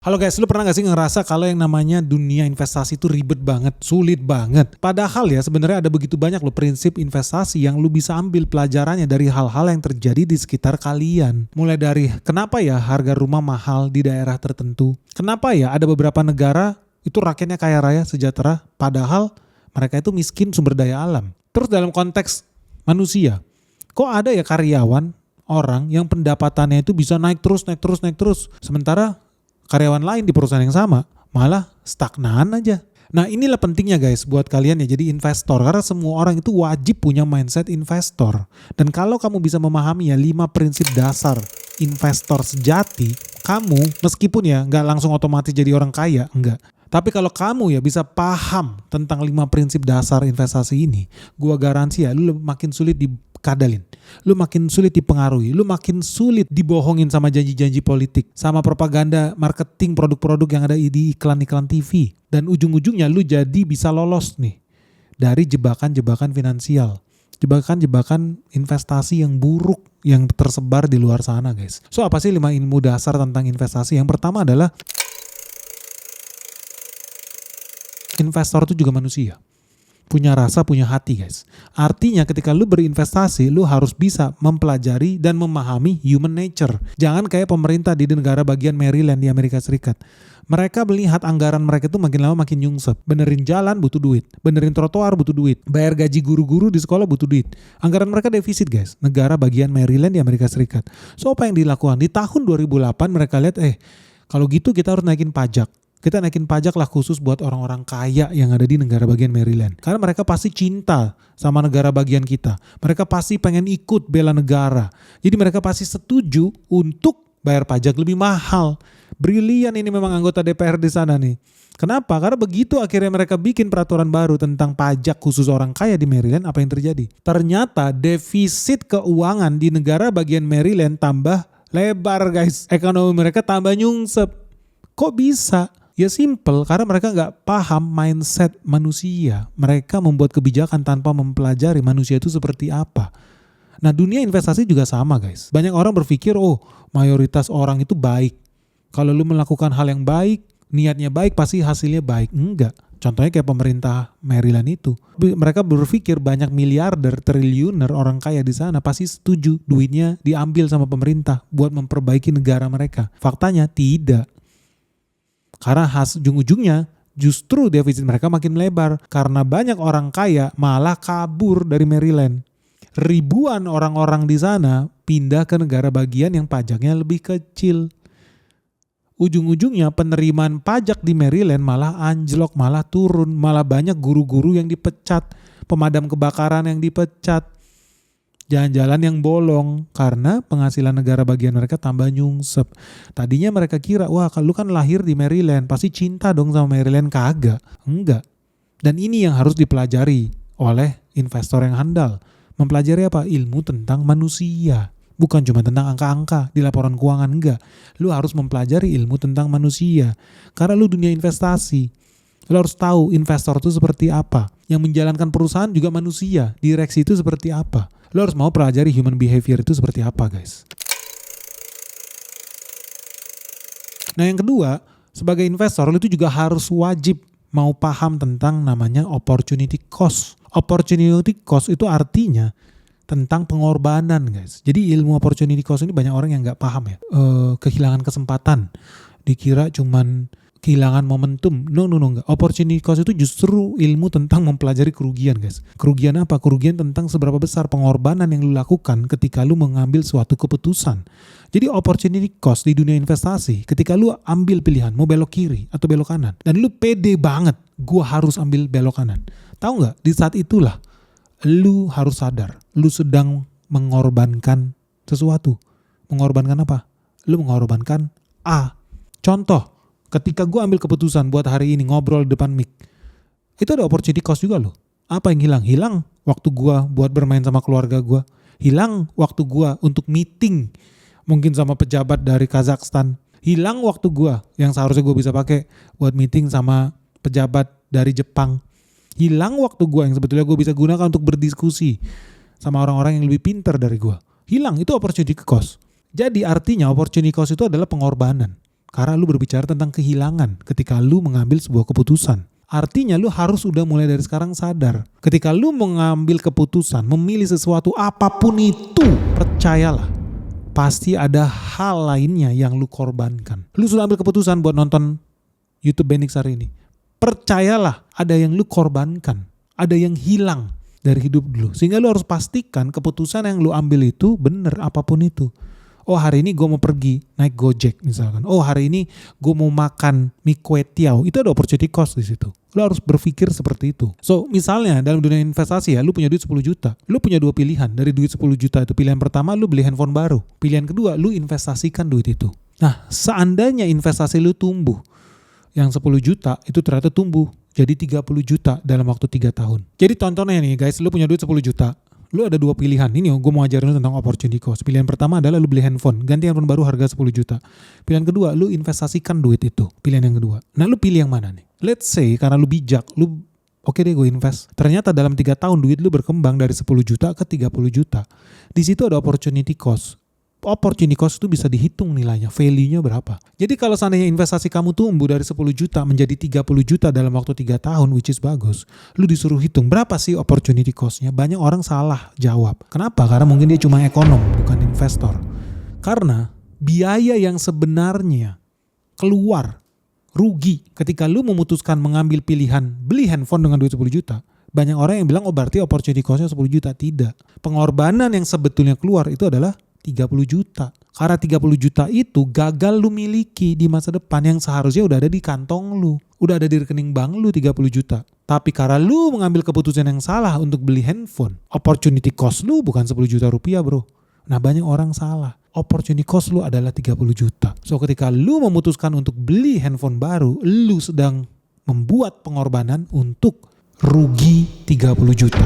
Halo guys, lu pernah gak sih ngerasa kalau yang namanya dunia investasi itu ribet banget, sulit banget? Padahal ya sebenarnya ada begitu banyak loh prinsip investasi yang lu bisa ambil pelajarannya dari hal-hal yang terjadi di sekitar kalian. Mulai dari kenapa ya harga rumah mahal di daerah tertentu? Kenapa ya ada beberapa negara itu rakyatnya kaya raya sejahtera padahal mereka itu miskin sumber daya alam? Terus dalam konteks manusia, kok ada ya karyawan orang yang pendapatannya itu bisa naik terus, sementara karyawan lain di perusahaan yang sama malah stagnan aja. Nah inilah pentingnya guys buat kalian ya jadi investor, karena semua orang itu wajib punya mindset investor. Dan kalau kamu bisa memahami ya 5 prinsip dasar investor sejati, kamu meskipun ya nggak langsung otomatis jadi orang kaya, enggak. Tapi kalau kamu ya bisa paham tentang 5 prinsip dasar investasi ini, gua garansi ya lu makin sulit dikadalin, lu makin sulit dipengaruhi, lu makin sulit dibohongin sama janji-janji politik, sama propaganda marketing produk-produk yang ada di iklan-iklan TV. Dan ujung-ujungnya lu jadi bisa lolos nih dari jebakan-jebakan finansial, jebakan-jebakan investasi yang buruk yang tersebar di luar sana guys. So apa sih 5 ilmu dasar tentang investasi? Yang pertama adalah investor itu juga manusia. Punya rasa, punya hati guys. Artinya ketika lu berinvestasi, lu harus bisa mempelajari dan memahami human nature. Jangan kayak pemerintah di negara bagian Maryland di Amerika Serikat. Mereka melihat anggaran mereka itu makin lama makin nyungsep. Benerin jalan butuh duit, benerin trotoar butuh duit, bayar gaji guru-guru di sekolah butuh duit. Anggaran mereka defisit guys. Negara bagian Maryland di Amerika Serikat. So apa yang dilakukan? Di tahun 2008 mereka lihat kalau gitu kita harus naikin pajak. Kita naikin pajak lah khusus buat orang-orang kaya yang ada di negara bagian Maryland. Karena mereka pasti cinta sama negara bagian kita. Mereka pasti pengen ikut bela negara. Jadi mereka pasti setuju untuk bayar pajak lebih mahal. Brilian ini memang anggota DPR di sana nih. Kenapa? Karena begitu akhirnya mereka bikin peraturan baru tentang pajak khusus orang kaya di Maryland, apa yang terjadi? Ternyata defisit keuangan di negara bagian Maryland tambah lebar guys. Ekonomi mereka tambah nyungsep. Kok bisa? Ya simple, karena mereka nggak paham mindset manusia. Mereka membuat kebijakan tanpa mempelajari manusia itu seperti apa. Nah dunia investasi juga sama guys. Banyak orang berpikir mayoritas orang itu baik. Kalau lu melakukan hal yang baik, niatnya baik pasti hasilnya baik. Enggak. Contohnya kayak pemerintah Maryland itu. Mereka berpikir banyak miliarder, triliuner orang kaya di sana pasti setuju duitnya diambil sama pemerintah buat memperbaiki negara mereka. Faktanya tidak. Karena ujung-ujungnya justru defisit mereka makin melebar. Karena banyak orang kaya malah kabur dari Maryland. Ribuan orang-orang di sana pindah ke negara bagian yang pajaknya lebih kecil. Ujung-ujungnya penerimaan pajak di Maryland malah anjlok, malah turun. Malah banyak guru-guru yang dipecat, pemadam kebakaran yang dipecat, jalan-jalan yang bolong karena penghasilan negara bagian mereka tambah nyungsep. Tadinya mereka kira, wah lu kan lahir di Maryland, pasti cinta dong sama Maryland. Kagak, enggak. Dan ini yang harus dipelajari oleh investor yang handal. Mempelajari apa? Ilmu tentang manusia. Bukan cuma tentang angka-angka di laporan keuangan, enggak. Lu harus mempelajari ilmu tentang manusia. Karena lu dunia investasi. Lu harus tahu investor itu seperti apa. Yang menjalankan perusahaan juga manusia. Direksi itu seperti apa. Lo harus mau pelajari human behavior itu seperti apa guys. Nah yang kedua, sebagai investor lo itu juga harus wajib mau paham tentang namanya opportunity cost. Opportunity cost itu artinya tentang pengorbanan guys. Jadi ilmu opportunity cost ini banyak orang yang gak paham ya. Kehilangan kesempatan. Dikira cuman kehilangan momentum. No, enggak. Opportunity cost itu justru ilmu tentang mempelajari kerugian guys. Kerugian apa? Kerugian tentang seberapa besar pengorbanan yang lu lakukan ketika lu mengambil suatu keputusan. Jadi opportunity cost di dunia investasi, ketika lu ambil pilihan mau belok kiri atau belok kanan, dan lu pede banget, gua harus ambil belok kanan. Tahu nggak? Di saat itulah lu harus sadar, lu sedang mengorbankan sesuatu. Mengorbankan apa? Lu mengorbankan A. Contoh, ketika gue ambil keputusan buat hari ini ngobrol di depan mic, itu ada opportunity cost juga loh. Apa yang hilang? Hilang waktu gue buat bermain sama keluarga gue. Hilang waktu gue untuk meeting mungkin sama pejabat dari Kazakhstan. Hilang waktu gue yang seharusnya gue bisa pakai buat meeting sama pejabat dari Jepang. Hilang waktu gue yang sebetulnya gue bisa gunakan untuk berdiskusi sama orang-orang yang lebih pintar dari gue. Hilang, itu opportunity cost. Jadi artinya opportunity cost itu adalah pengorbanan. Karena lu berbicara tentang kehilangan ketika lu mengambil sebuah keputusan. Artinya lu harus udah mulai dari sekarang sadar. Ketika lu mengambil keputusan, memilih sesuatu apapun itu, percayalah, pasti ada hal lainnya yang lu korbankan. Lu sudah ambil keputusan buat nonton YouTube Benix hari ini. Percayalah, ada yang lu korbankan. Ada yang hilang dari hidup lu. Sehingga lu harus pastikan keputusan yang lu ambil itu benar apapun itu. Oh hari ini gue mau pergi naik Gojek misalkan. Oh hari ini gue mau makan mie kue tiaw. Itu ada opportunity cost di situ. Lo harus berpikir seperti itu. So misalnya dalam dunia investasi ya, lu punya duit 10 juta. Lu punya dua pilihan dari duit 10 juta itu. Pilihan pertama lu beli handphone baru. Pilihan kedua lu investasikan duit itu. Nah seandainya investasi lu tumbuh, yang 10 juta itu ternyata tumbuh jadi 30 juta dalam waktu 3 tahun. Jadi tontonnya nih guys, lu punya duit 10 juta. Lu ada dua pilihan. Ini gue mau ajarin lu tentang opportunity cost. Pilihan pertama adalah lu beli handphone. Ganti handphone baru harga 10 juta. Pilihan kedua, lu investasikan duit itu. Pilihan yang kedua. Nah lu pilih yang mana nih? Let's say karena lu bijak, lu oke deh gue invest. Ternyata dalam 3 tahun duit lu berkembang dari 10 juta ke 30 juta. Di situ ada opportunity cost. Opportunity cost itu bisa dihitung nilainya, value-nya berapa. Jadi kalau seandainya investasi kamu tumbuh dari 10 juta menjadi 30 juta dalam waktu 3 tahun, which is bagus, lu disuruh hitung berapa sih opportunity cost-nya. Banyak orang salah jawab. Kenapa? Karena mungkin dia cuma ekonom, bukan investor. Karena biaya yang sebenarnya keluar, rugi ketika lu memutuskan mengambil pilihan beli handphone dengan duit 10 juta. Banyak orang yang bilang, oh berarti opportunity cost-nya 10 juta. Tidak. Pengorbanan yang sebetulnya keluar itu adalah 30 juta. Karena 30 juta itu gagal lu miliki di masa depan yang seharusnya udah ada di kantong lu. Udah ada di rekening bank lu 30 juta. Tapi karena lu mengambil keputusan yang salah untuk beli handphone, opportunity cost lu bukan 10 juta rupiah bro. Nah banyak orang salah. Opportunity cost lu adalah 30 juta. So ketika lu memutuskan untuk beli handphone baru, lu sedang membuat pengorbanan untuk rugi 30 juta.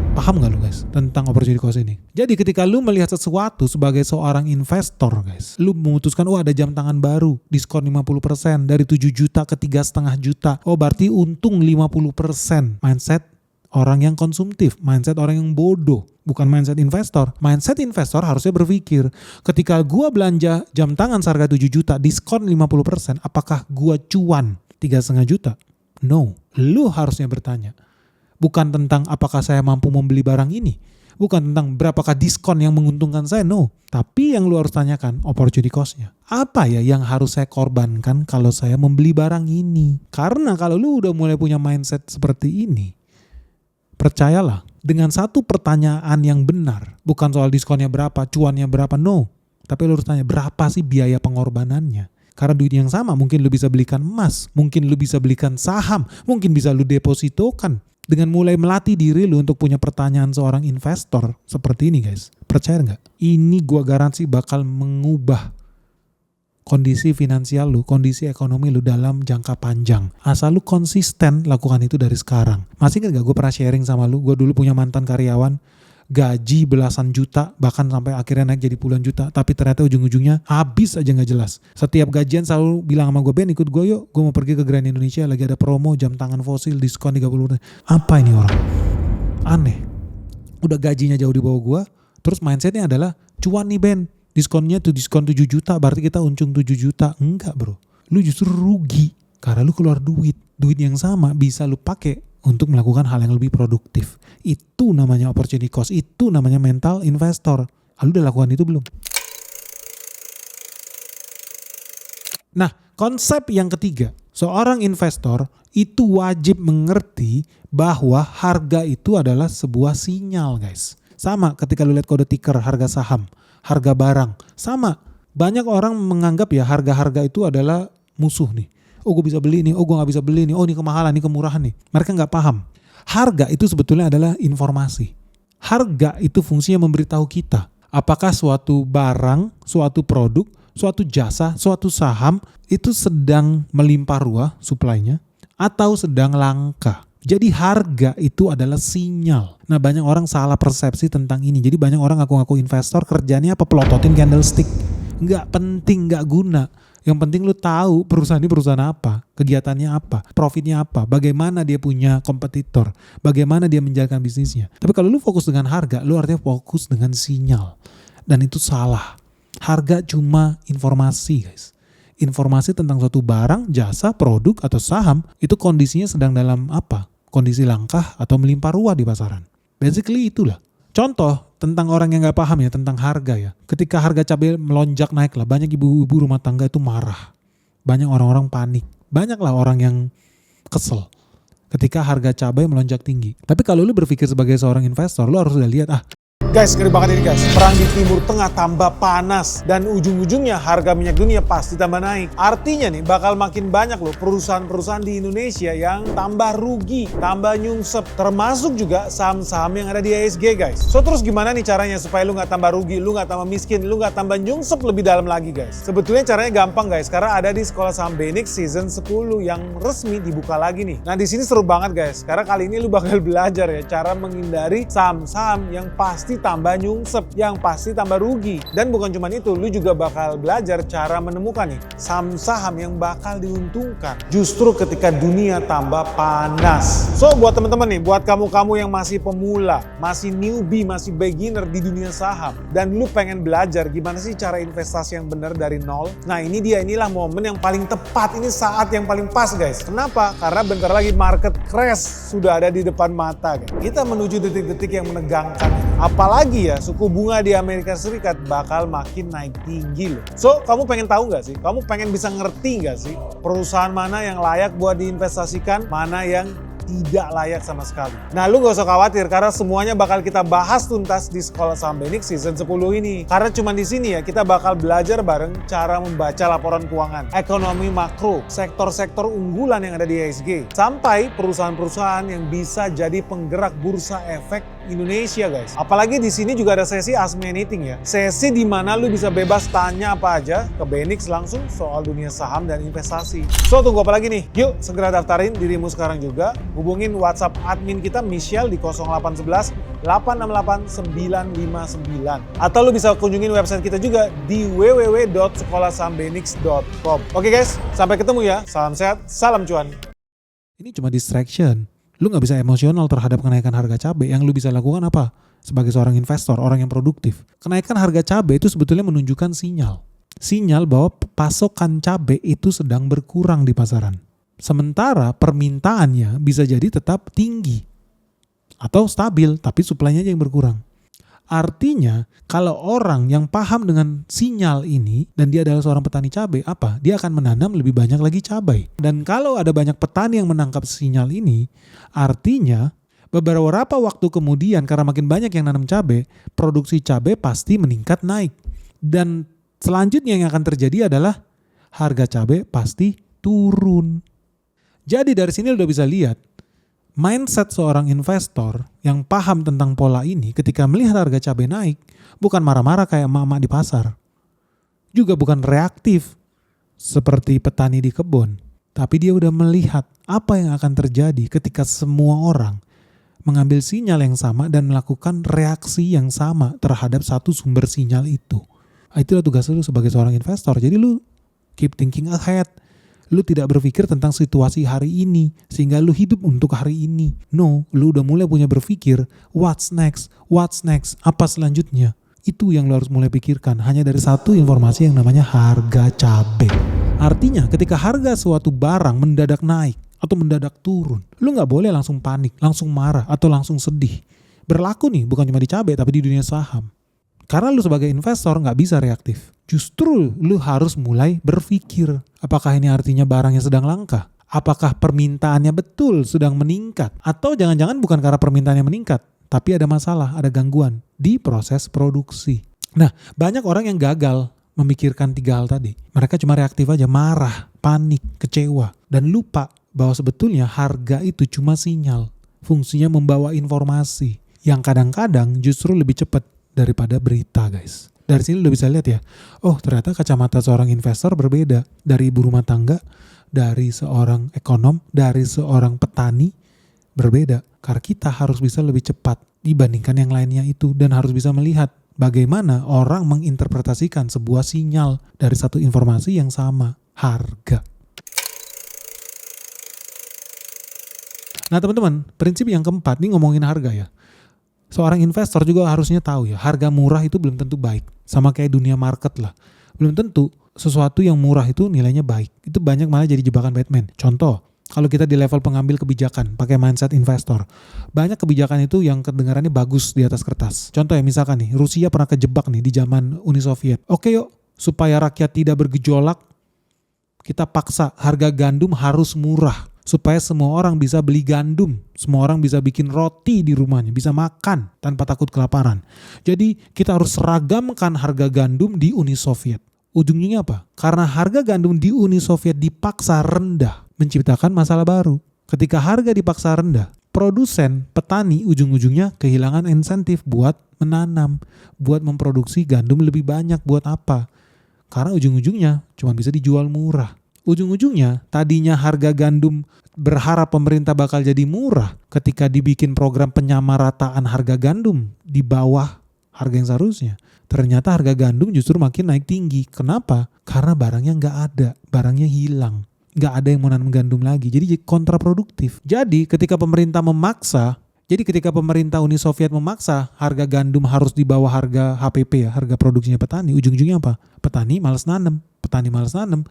Paham gak lu guys tentang opportunity cost ini? Jadi ketika lu melihat sesuatu sebagai seorang investor guys, lu memutuskan ada jam tangan baru, diskon 50% dari 7 juta ke 3,5 juta. Oh berarti untung 50%. Mindset orang yang konsumtif, mindset orang yang bodoh, bukan mindset investor. Mindset investor harusnya berpikir, ketika gua belanja jam tangan seharga 7 juta, diskon 50%, apakah gua cuan 3,5 juta? No. Lu harusnya bertanya, bukan tentang apakah saya mampu membeli barang ini. Bukan tentang berapakah diskon yang menguntungkan saya. No. Tapi yang lu harus tanyakan opportunity cost-nya. Apa ya yang harus saya korbankan kalau saya membeli barang ini? Karena kalau lu udah mulai punya mindset seperti ini, percayalah, dengan satu pertanyaan yang benar, bukan soal diskonnya berapa, cuannya berapa, no. Tapi lu harus tanya, berapa sih biaya pengorbanannya? Karena duit yang sama mungkin lu bisa belikan emas, mungkin lu bisa belikan saham, mungkin bisa lu depositokan. Dengan mulai melatih diri lu untuk punya pertanyaan seorang investor seperti ini guys. Percaya nggak? Ini gua garansi bakal mengubah kondisi finansial lu, kondisi ekonomi lu dalam jangka panjang. Asal lu konsisten lakukan itu dari sekarang. Masih ingat gak gue pernah sharing sama lu? Gue dulu punya mantan karyawan, gaji belasan juta, bahkan sampai akhirnya naik jadi puluhan juta, tapi ternyata ujung-ujungnya habis aja gak jelas. Setiap gajian selalu bilang sama gue, Ben ikut gue yuk, gue mau pergi ke Grand Indonesia, lagi ada promo jam tangan fosil, diskon 30%. Apa ini orang? Aneh. Udah gajinya jauh di bawah gue, terus mindsetnya adalah, cuan nih Ben, diskonnya tuh diskon 7 juta, berarti kita untung 7 juta. Enggak bro, lu justru rugi, karena lu keluar duit yang sama bisa lu pakai untuk melakukan hal yang lebih produktif. Itu namanya opportunity cost, itu namanya mental investor. Lu udah lakukan itu belum? Nah, konsep yang ketiga, seorang investor itu wajib mengerti bahwa harga itu adalah sebuah sinyal guys. Sama ketika lu lihat kode ticker harga saham, harga barang, sama. Banyak orang menganggap ya harga-harga itu adalah musuh nih. Oh gue bisa beli nih, oh gue gak bisa beli nih, oh ini kemahalan, ini kemurahan nih. Mereka gak paham. Harga itu sebetulnya adalah informasi. Harga itu fungsinya memberitahu kita apakah suatu barang, suatu produk, suatu jasa, suatu saham itu sedang melimpah ruah supply-nya atau sedang langka. Jadi harga itu adalah sinyal. Nah banyak orang salah persepsi tentang ini. Jadi banyak orang ngaku-ngaku investor kerjanya apa, pelototin candlestick. Nggak penting, nggak guna. Yang penting lu tahu perusahaan ini perusahaan apa, kegiatannya apa, profitnya apa, bagaimana dia punya kompetitor, bagaimana dia menjalankan bisnisnya. Tapi kalau lu fokus dengan harga, lu artinya fokus dengan sinyal. Dan itu salah. Harga cuma informasi guys. informasi tentang suatu barang, jasa, produk, atau saham itu kondisinya sedang dalam apa? Kondisi langkah atau melimpah ruah di pasaran. Basically itulah. Contoh tentang orang yang gak paham ya tentang harga ya. Ketika harga cabai melonjak naik lah, banyak ibu-ibu rumah tangga itu marah. Banyak orang-orang panik. Banyaklah orang yang kesel ketika harga cabai melonjak tinggi. Tapi kalau lu berpikir sebagai seorang investor, lu harus udah lihat Guys, ngeri banget ini guys. Perang di Timur Tengah tambah panas dan ujung-ujungnya harga minyak dunia pasti tambah naik. Artinya nih bakal makin banyak loh perusahaan-perusahaan di Indonesia yang tambah rugi, tambah nyungsep. Termasuk juga saham-saham yang ada di IHSG guys. So terus gimana nih caranya supaya lu nggak tambah rugi, lu nggak tambah miskin, lu nggak tambah nyungsep lebih dalam lagi guys? Sebetulnya caranya gampang guys, karena ada di Sekolah Saham BENIX season 10 yang resmi dibuka lagi nih. Nah di sini seru banget guys, karena kali ini lu bakal belajar ya cara menghindari saham-saham yang pasti tambah nyungsep, yang pasti tambah rugi. Dan bukan cuma itu, lu juga bakal belajar cara menemukan nih saham-saham yang bakal diuntungkan justru ketika dunia tambah panas. So buat teman-teman nih, buat kamu-kamu yang masih pemula, masih newbie, masih beginner di dunia saham, dan lu pengen belajar gimana sih cara investasi yang benar dari nol, nah inilah momen yang paling tepat, ini saat yang paling pas guys. Kenapa? Karena bentar lagi market crash sudah ada di depan mata guys. Kita menuju detik-detik yang menegangkan. Apalagi ya, suku bunga di Amerika Serikat bakal makin naik tinggi loh. So, kamu pengen tahu nggak sih? Kamu pengen bisa ngerti nggak sih? Perusahaan mana yang layak buat diinvestasikan, mana yang tidak layak sama sekali. Nah, lu gak usah khawatir karena semuanya bakal kita bahas tuntas di Sekolah Saham BENIX season 10 ini. Karena cuma di sini ya kita bakal belajar bareng cara membaca laporan keuangan, ekonomi makro, sektor-sektor unggulan yang ada di IHSG, sampai perusahaan-perusahaan yang bisa jadi penggerak bursa efek Indonesia guys. Apalagi di sini juga ada sesi Ask Me Anything ya. Sesi di mana lu bisa bebas tanya apa aja ke BENIX langsung soal dunia saham dan investasi. So, tunggu apa lagi nih? Yuk segera daftarin dirimu sekarang juga. Hubungin WhatsApp admin kita Michelle di 0811 868 959. Atau lu bisa kunjungin website kita juga di www.sekolahsahambenix.com. Oke guys, sampai ketemu ya. Salam sehat, salam cuan. ini cuma distraction. Lu gak bisa emosional terhadap kenaikan harga cabai. Yang lu bisa lakukan apa? Sebagai seorang investor, orang yang produktif. Kenaikan harga cabai itu sebetulnya menunjukkan sinyal. Sinyal bahwa pasokan cabai itu sedang berkurang di pasaran. Sementara permintaannya bisa jadi tetap tinggi. Atau stabil, tapi suplainya aja yang berkurang. Artinya, kalau orang yang paham dengan sinyal ini dan dia adalah seorang petani cabai, apa? Dia akan menanam lebih banyak lagi cabai. Dan kalau ada banyak petani yang menangkap sinyal ini, artinya beberapa waktu kemudian karena makin banyak yang nanam cabai, produksi cabai pasti meningkat naik. Dan selanjutnya yang akan terjadi adalah harga cabai pasti turun. Jadi dari sini udah bisa lihat mindset seorang investor yang paham tentang pola ini ketika melihat harga cabai naik, bukan marah-marah kayak emak-emak di pasar. Juga bukan reaktif seperti petani di kebun. Tapi dia udah melihat apa yang akan terjadi ketika semua orang mengambil sinyal yang sama dan melakukan reaksi yang sama terhadap satu sumber sinyal itu. Itulah tugas lu sebagai seorang investor. Jadi lu keep thinking ahead. Lu tidak berpikir tentang situasi hari ini sehingga lu hidup untuk hari ini. No, lu udah mulai punya berpikir what's next, apa selanjutnya. Itu yang lu harus mulai pikirkan hanya dari satu informasi yang namanya harga cabai. Artinya ketika harga suatu barang mendadak naik atau mendadak turun, lu gak boleh langsung panik, langsung marah atau langsung sedih. Berlaku nih bukan cuma di cabai tapi di dunia saham. Karena lu sebagai investor gak bisa reaktif. Justru lu harus mulai berpikir, apakah ini artinya barangnya sedang langka? Apakah permintaannya betul sedang meningkat? Atau jangan-jangan bukan karena permintaannya meningkat, tapi ada masalah, ada gangguan di proses produksi. Nah, banyak orang yang gagal memikirkan tiga hal tadi. Mereka cuma reaktif aja, marah, panik, kecewa, dan lupa bahwa sebetulnya harga itu cuma sinyal. Fungsinya membawa informasi yang kadang-kadang justru lebih cepat daripada berita guys. Dari sini udah bisa lihat ya, oh ternyata kacamata seorang investor berbeda dari ibu rumah tangga, dari seorang ekonom, dari seorang petani berbeda. Karena kita harus bisa lebih cepat dibandingkan yang lainnya itu dan harus bisa melihat bagaimana orang menginterpretasikan sebuah sinyal dari satu informasi yang sama, harga. Nah teman-teman, prinsip yang keempat, ini ngomongin harga ya. Seorang investor juga harusnya tahu ya, harga murah itu belum tentu baik. Sama kayak dunia market lah. Belum tentu sesuatu yang murah itu nilainya baik. Itu banyak malah jadi jebakan Batman. Contoh, kalau kita di level pengambil kebijakan, pakai mindset investor, banyak kebijakan itu yang kedengarannya bagus di atas kertas. Contoh ya, misalkan nih, Rusia pernah kejebak nih di zaman Uni Soviet. Oke yuk, supaya rakyat tidak bergejolak, kita paksa harga gandum harus murah. Supaya semua orang bisa beli gandum, semua orang bisa bikin roti di rumahnya, bisa makan tanpa takut kelaparan. Jadi kita harus seragamkan harga gandum di Uni Soviet. Ujungnya apa? Karena harga gandum di Uni Soviet dipaksa rendah, menciptakan masalah baru. Ketika harga dipaksa rendah, produsen, petani ujung-ujungnya kehilangan insentif buat menanam, buat memproduksi gandum lebih banyak. Buat apa? Karena ujung-ujungnya cuma bisa dijual murah. Ujung-ujungnya tadinya harga gandum berharap pemerintah bakal jadi murah ketika dibikin program penyamarataan harga gandum di bawah harga yang seharusnya. Ternyata harga gandum justru makin naik tinggi. Kenapa? Karena barangnya nggak ada, barangnya hilang. Nggak ada yang mau nanam gandum lagi, jadi kontraproduktif. Jadi ketika pemerintah Uni Soviet memaksa harga gandum harus di bawah harga HPP ya, harga produksinya petani, ujung-ujungnya apa? Petani malas nanam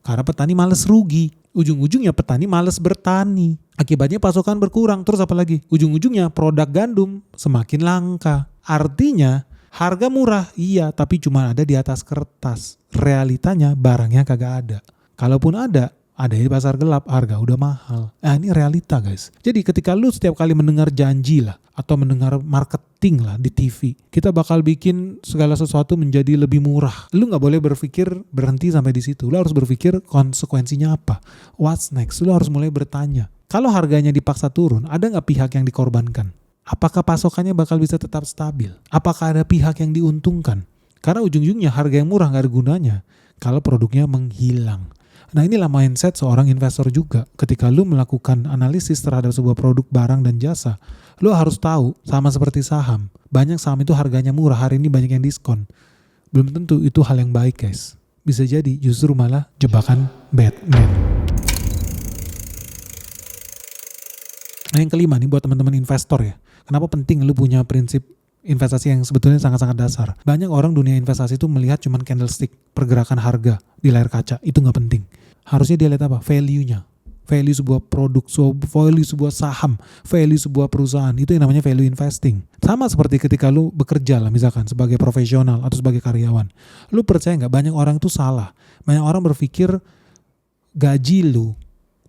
karena petani malas rugi. Ujung-ujungnya petani malas bertani. Akibatnya pasokan berkurang. Terus apa lagi? Ujung-ujungnya produk gandum semakin langka. Artinya harga murah iya, tapi cuma ada di atas kertas. Realitanya barangnya kagak ada. Kalaupun ada di pasar gelap, harga udah mahal. Nah ini realita guys. Jadi ketika lu setiap kali mendengar janji lah, atau mendengar marketing lah di TV, kita bakal bikin segala sesuatu menjadi lebih murah. Lu gak boleh berpikir berhenti sampai di situ. Lu harus berpikir konsekuensinya apa. What's next? Lu harus mulai bertanya. Kalau harganya dipaksa turun, ada gak pihak yang dikorbankan? Apakah pasokannya bakal bisa tetap stabil? Apakah ada pihak yang diuntungkan? Karena ujung-ujungnya harga yang murah gak ada gunanya kalau produknya menghilang. Nah inilah mindset seorang investor juga. Ketika lu melakukan analisis terhadap sebuah produk, barang, dan jasa, lu harus tahu, sama seperti saham. Banyak saham itu harganya murah, hari ini banyak yang diskon. Belum tentu itu hal yang baik guys. Bisa jadi justru malah jebakan Batman. Nah yang kelima nih buat teman-teman investor ya. Kenapa penting lu punya prinsip investasi yang sebetulnya sangat-sangat dasar. Banyak orang dunia investasi itu melihat cuman candlestick, pergerakan harga di layar kaca. Itu gak penting. Harusnya dia lihat apa? Value-nya. Value sebuah produk, value sebuah saham, value sebuah perusahaan. Itu yang namanya value investing. Sama seperti ketika lu bekerja lah misalkan sebagai profesional atau sebagai karyawan. Lu percaya gak? Banyak orang itu salah. Banyak orang berpikir gaji lu,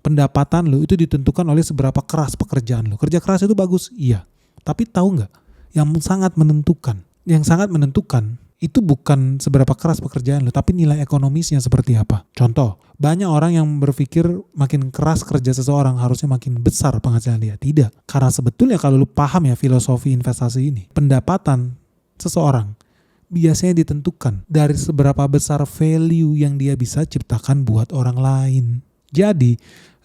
pendapatan lu itu ditentukan oleh seberapa keras pekerjaan lu. Kerja keras itu bagus, iya. Tapi tahu gak? Yang sangat menentukan itu bukan seberapa keras pekerjaan lo, tapi nilai ekonomisnya seperti apa. Contoh, banyak orang yang berpikir makin keras kerja seseorang harusnya makin besar penghasilan dia. Tidak, karena sebetulnya kalau lu paham ya filosofi investasi ini, pendapatan seseorang biasanya ditentukan dari seberapa besar value yang dia bisa ciptakan buat orang lain. Jadi,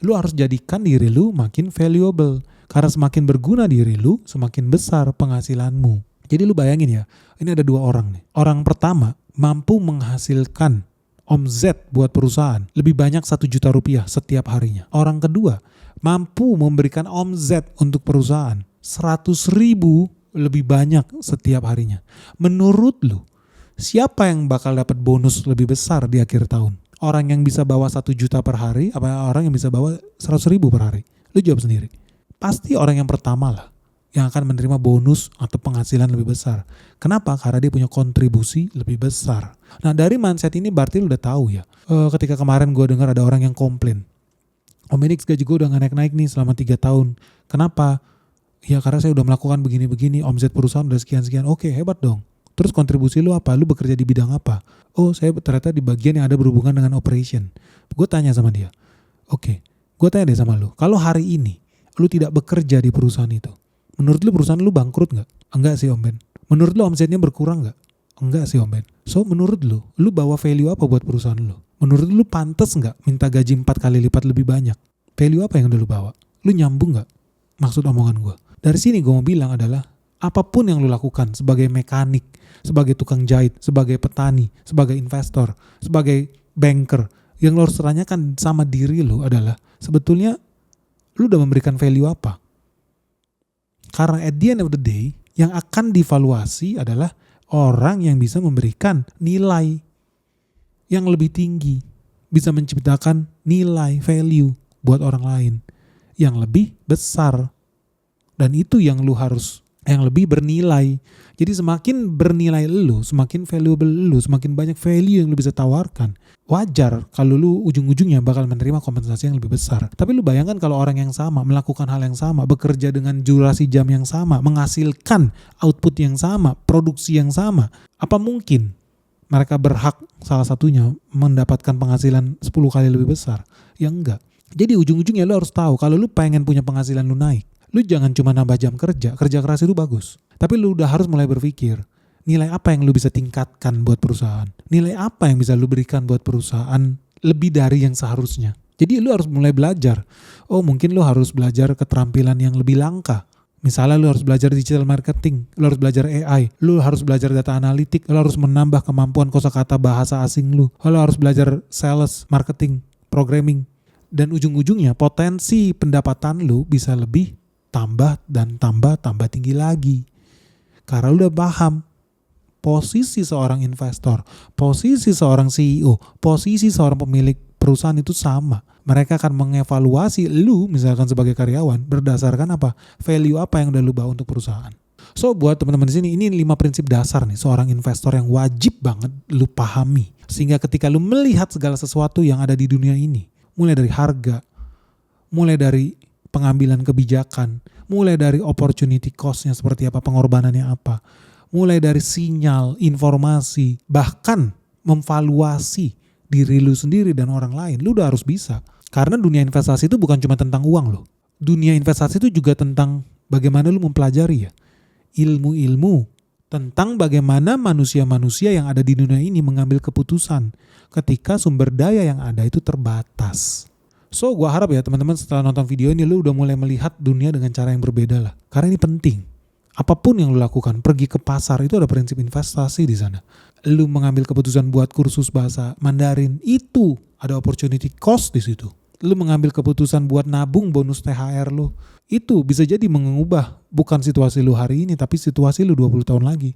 lu harus jadikan diri lu makin valuable. Karena semakin berguna diri lu, semakin besar penghasilanmu. Jadi lu bayangin ya, ini ada dua orang nih. Orang pertama mampu menghasilkan omzet buat perusahaan lebih banyak 1 juta rupiah setiap harinya. Orang kedua mampu memberikan omzet untuk perusahaan 100 ribu lebih banyak setiap harinya. Menurut lu, siapa yang bakal dapat bonus lebih besar di akhir tahun? Orang yang bisa bawa 1 juta per hari, apa orang yang bisa bawa 100 ribu per hari? Lu jawab sendiri. Pasti orang yang pertama lah yang akan menerima bonus atau penghasilan lebih besar. Kenapa? Karena dia punya kontribusi lebih besar. Nah dari mindset ini berarti lu udah tahu ya. Ketika kemarin gue dengar ada orang yang komplain. Om Enix gaji gue udah gak naik-naik nih selama 3 tahun. Kenapa? Ya karena saya udah melakukan begini-begini, omset perusahaan udah sekian-sekian. Oke, hebat dong. Terus kontribusi lu apa? Lu bekerja di bidang apa? Oh saya ternyata di bagian yang ada berhubungan dengan operation. Gue tanya sama dia. Oke, gue tanya deh sama lu. Kalau hari ini lu tidak bekerja di perusahaan itu, menurut lu perusahaan lu bangkrut gak? Enggak sih Om Ben. Menurut lu omsetnya berkurang gak? Enggak sih Om Ben. So menurut lu bawa value apa buat perusahaan lu? Menurut lu pantas gak minta gaji 4 kali lipat lebih banyak? Value apa yang udah lu bawa? Lu nyambung gak? Maksud omongan gue. Dari sini gue mau bilang adalah, apapun yang lu lakukan sebagai mekanik, sebagai tukang jahit, sebagai petani, sebagai investor, sebagai banker, yang lu harus tanyakan sama diri lu adalah, sebetulnya lu udah memberikan value apa? Karena at the end of the day, yang akan divaluasi adalah orang yang bisa memberikan nilai. yang lebih tinggi, bisa menciptakan nilai value buat orang lain yang lebih besar. Dan itu yang lu harus, yang lebih bernilai. Jadi semakin bernilai lu, semakin valuable lu, semakin banyak value yang lu bisa tawarkan. Wajar kalau lu ujung-ujungnya bakal menerima kompensasi yang lebih besar. Tapi lu bayangkan kalau orang yang sama, melakukan hal yang sama, bekerja dengan durasi jam yang sama, menghasilkan output yang sama, produksi yang sama. Apa mungkin mereka berhak salah satunya mendapatkan penghasilan 10 kali lebih besar? Ya enggak. Jadi ujung-ujungnya lu harus tahu kalau lu pengen punya penghasilan lu naik, lu jangan cuma nambah jam kerja keras itu bagus. Tapi lu udah harus mulai berpikir, nilai apa yang lu bisa tingkatkan buat perusahaan? Nilai apa yang bisa lu berikan buat perusahaan lebih dari yang seharusnya? Jadi lu harus mulai belajar. Oh mungkin lu harus belajar keterampilan yang lebih langka. Misalnya lu harus belajar digital marketing, lu harus belajar AI, lu harus belajar data analitik, lu harus menambah kemampuan kosakata bahasa asing lu harus belajar sales, marketing, programming. Dan ujung-ujungnya potensi pendapatan lu bisa lebih tambah tinggi lagi. Karena lu udah paham posisi seorang investor, posisi seorang CEO, posisi seorang pemilik perusahaan itu sama. Mereka akan mengevaluasi lu misalkan sebagai karyawan berdasarkan apa? Value apa yang udah lu bawa untuk perusahaan. So buat teman-teman di sini, ini 5 prinsip dasar nih seorang investor yang wajib banget lu pahami. Sehingga ketika lu melihat segala sesuatu yang ada di dunia ini, mulai dari harga, mulai dari pengambilan kebijakan, mulai dari opportunity cost-nya seperti apa, pengorbanannya apa, mulai dari sinyal, informasi, bahkan memvaluasi diri lu sendiri dan orang lain, lu udah harus bisa. Karena dunia investasi itu bukan cuma tentang uang loh. Dunia investasi itu juga tentang bagaimana lu mempelajari ya, ilmu-ilmu tentang bagaimana manusia-manusia yang ada di dunia ini mengambil keputusan ketika sumber daya yang ada itu terbatas. So gue harap ya teman-teman setelah nonton video ini lu udah mulai melihat dunia dengan cara yang berbeda lah. Karena ini penting. Apapun yang lu lakukan, pergi ke pasar itu ada prinsip investasi di sana. Lu mengambil keputusan buat kursus bahasa Mandarin, itu ada opportunity cost di situ. Lu mengambil keputusan buat nabung bonus THR lu, itu bisa jadi mengubah bukan situasi lu hari ini, tapi situasi lu 20 tahun lagi.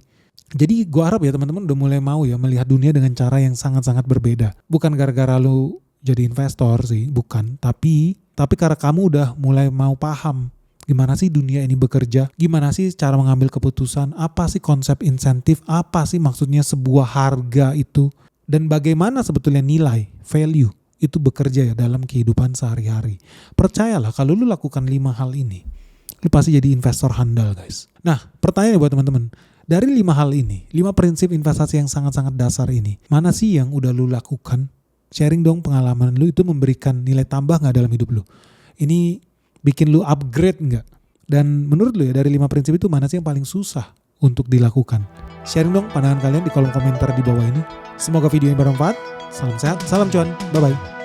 Jadi gue harap ya teman-teman udah mulai mau ya melihat dunia dengan cara yang sangat-sangat berbeda. Bukan gara-gara lu jadi investor sih, bukan. Tapi karena kamu udah mulai mau paham gimana sih dunia ini bekerja, gimana sih cara mengambil keputusan, apa sih konsep insentif, apa sih maksudnya sebuah harga itu, dan bagaimana sebetulnya nilai, value itu bekerja ya dalam kehidupan sehari-hari. Percayalah kalau lu lakukan 5 hal ini, lu pasti jadi investor handal guys. Nah pertanyaan buat teman-teman, dari 5 hal ini, 5 prinsip investasi yang sangat-sangat dasar ini, mana sih yang udah lu lakukan? Sharing dong pengalaman lu, itu memberikan nilai tambah gak dalam hidup lu? Ini bikin lu upgrade gak? Dan menurut lu ya dari 5 prinsip itu mana sih yang paling susah untuk dilakukan? Sharing dong pandangan kalian di kolom komentar di bawah ini. Semoga video ini bermanfaat. Salam sehat, salam cuan, bye-bye.